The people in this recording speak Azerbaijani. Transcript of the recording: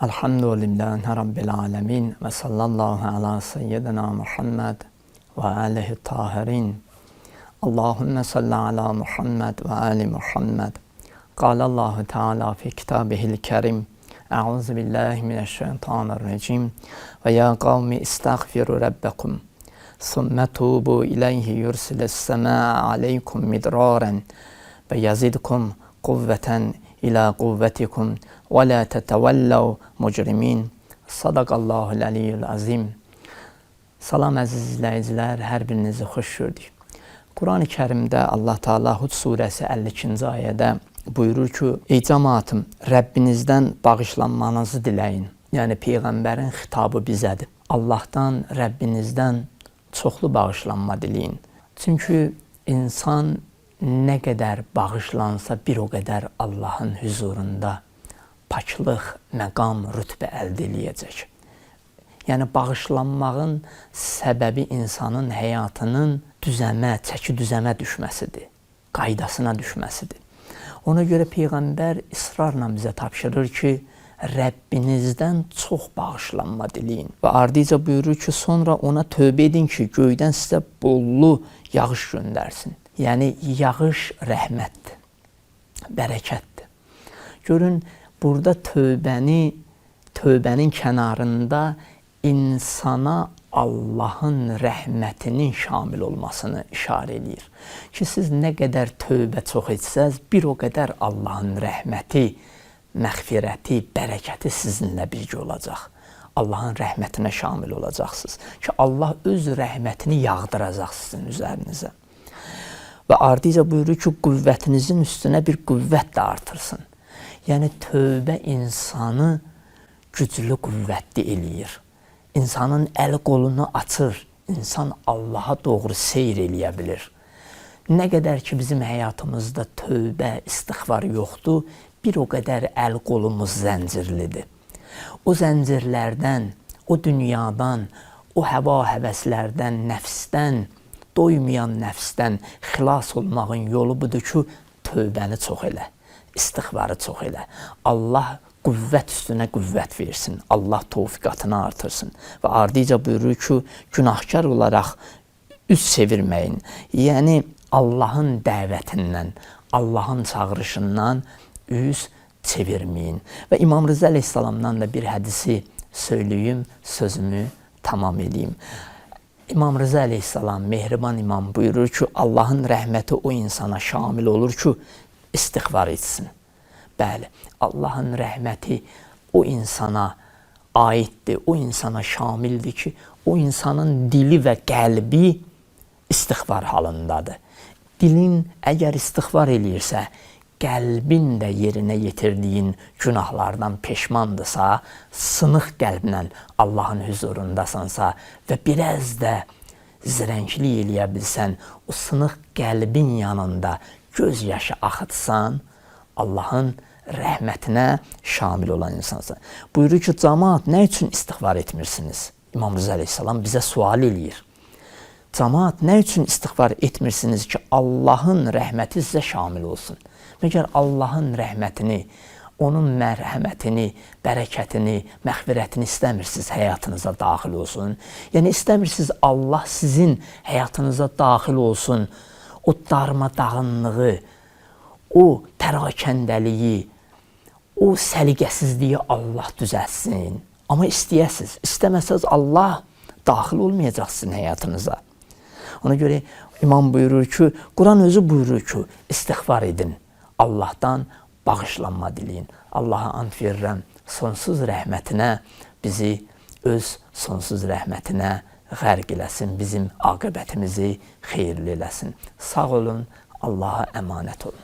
Elhamdülillahi Rabbil alemin ve sallallahu ala seyyidina Muhammed ve alihi tahirin. Allahümme salli ala Muhammed ve ali Muhammed. Allahu Teala fi kitabihil kerim. Euzu billahi mineşşeytanirracim. Ve ya kavmi istagfiru rabbakum. Sümme tubu ileyhi yursiles semâ'a aleykum midraren. Ve yazidkum kuvveten ila kuvvetikum ve la tetevellev mucrimin. Sadaqallahul aliyyul azim. Salam əziz izləyicilər, hər birinizi xoş gördük. Quran-ı Kərimdə Allah Teala Hud surəsi 52-ci ayədə buyurur ki, ey cəmaatım, Rəbbinizdən bağışlanmanızı diləyin. Yəni Peyğəmbərin xitabı bizədir. Allahdan, Rəbbinizdən çoxlu bağışlanma diləyin. Çünki insan nə qədər bağışlansa, bir o qədər Allahın huzurunda paklıq, məqam, rütbə əldə eləyəcək. Yəni bağışlanmağın səbəbi insanın həyatının çəki düzəmə düşməsidir, qaydasına düşməsidir. Ona görə Peyğəmbər israrla bizə tapşırır ki, Rəbbinizdən çox bağışlanma diləyin. Və ardıca buyurur ki, sonra ona tövbə edin ki, göydən sizə bollu yağış göndərsin. Yəni yağış rəhmətdir, bərəkətdir. Görün, burada tövbənin kənarında insana Allahın rəhmətinin şamil olmasını işarə edir. Ki, siz nə qədər tövbə çox etsəz, bir o qədər Allahın rəhməti, məğfirəti, bərəkəti sizinlə birgə olacaq. Allahın rəhmətinə şamil olacaqsınız. Ki, Allah öz rəhmətini yağdıracaq sizin üzərinizə. Və ardıca buyurur ki, qüvvətinizin üstünə bir qüvvət də artırsın. Yəni, tövbə insanı güclü, qüvvətli eləyir. İnsanın əli qolunu açır, insan Allaha doğru seyr eləyə bilir. Nə qədər ki, bizim həyatımızda tövbə, istiğfar yoxdur, bir o qədər əl qolumuz zəncirlidir. O zəncirlərdən, o dünyadan, o həva həvəslərdən, nəfsdən, doymayan nəfsdən xilas olmağın yolu budur ki, tövbəni çox elə, istiğfarı çox elə. Allah qüvvət üstünə qüvvət versin, Allah tövfiqatını artırsın. Və ardıca buyurur ki, günahkar olaraq üz çevirməyin. Yəni, Allahın dəvətindən, Allahın çağırışından üz çevirməyin. Və İmam Rıza Aleyhisselamdan da bir hədisi söyləyim, sözümü tamam edeyim. İmam Rıza Aleyhisselam, mehriban imam buyurur ki, Allahın rəhməti o insana şamil olur ki, istiğfar etsin. Bəli, Allahın rəhməti o insana aiddir, o insana şamildir ki, o insanın dili və qəlbi istiğfar halındadır. Dilin əgər istiğfar eləyirsə, qəlbin də yerinə yetirdiyin günahlardan peşmandırsa, sınıq qəlblə Allahın huzurundasansa və biraz da zirənglik eləyə bilsən, o sınıq qəlbin yanında göz yaşı axıtsan, Allahın rəhmətinə şamil olan insansan. Buyurur ki, cəmaat, nə üçün istiğfar etmirsiniz? İmam Rıza Aleyhisselam bizə sual eləyir. Cəmaat, nə üçün istiğfar etmirsiniz ki, Allahın rəhməti sizə şamil olsun? Məgər Allahın rəhmətini, onun mərhəmətini, bərəkətini, məğfirətini istəmirsiniz həyatınıza daxil olsun? Yəni, istəmirsiniz Allah sizin həyatınıza daxil olsun, o darmadağınlığı, o pərakəndəliyi, o səliqəsizliyi Allah düzəlsin. Amma istəyəsiniz, istəməsəz Allah daxil olmayacaq sizin həyatınıza. Ona görə imam buyurur ki, Quran özü buyurur ki, istiğfar edin. Allahdan bağışlanma diləyin. Allaha and verirəm, sonsuz rəhmətinə bizi öz sonsuz rəhmətinə qərq eləsin, bizim aqibətimizi xeyirli eləsin. Sağ olun, Allaha əmanət olun.